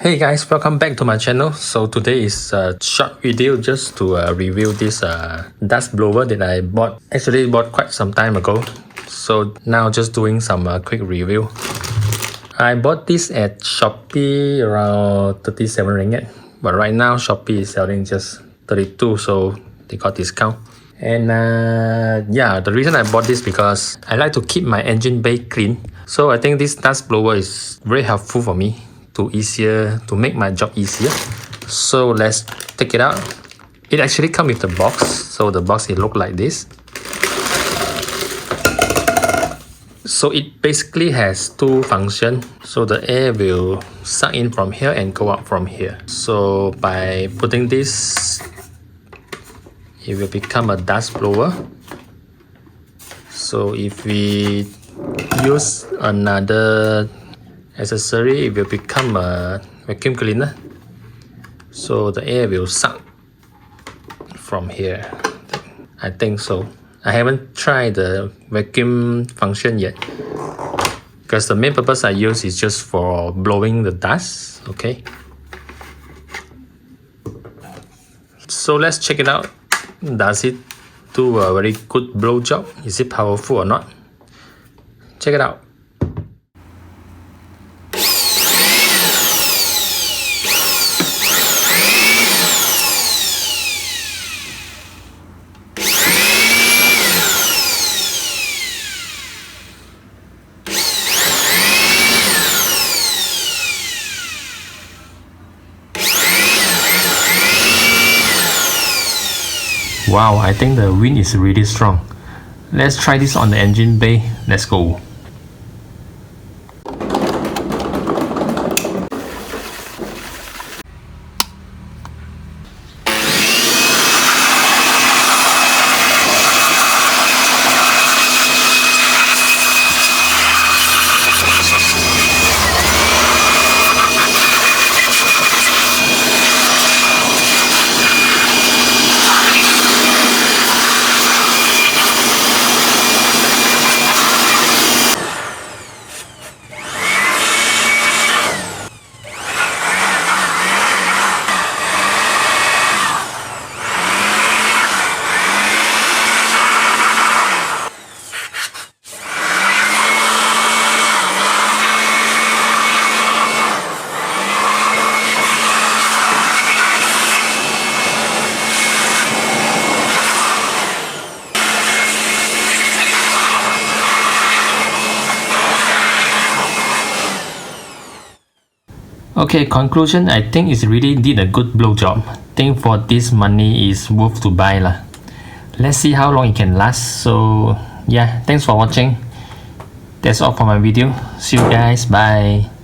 Hey guys, welcome back to my channel. So today is a short video just to review this dust blower that I bought quite some time ago. So now just doing some quick review. I bought this at Shopee around 37 ringgit, but right now Shopee is selling just 32, so they got discount. And yeah, the reason I bought this because I like to keep my engine bay clean. So I think this dust blower is very helpful for me to make my job easier. So let's take it out. It actually comes with the box. So the box, it look like this. So it basically has two functions. So the air will suck in from here and go out from here. So by putting this, it will become a dust blower. So if we use another accessory, it will become a vacuum cleaner. So the air will suck from here. I think so. I haven't tried the vacuum function yet, because the main purpose I use is just for blowing the dust. Okay. So let's check it out. Does it do a very good blow job? Is it powerful or not? Check it out. Wow, I think the wind is really strong. Let's try this on the engine bay. Let's go. Okay, conclusion, I think it really did a good blow job. I think for this money is worth to buy lah. Let's see how long it can last. So yeah, thanks for watching. That's all for my video. See you guys. Bye.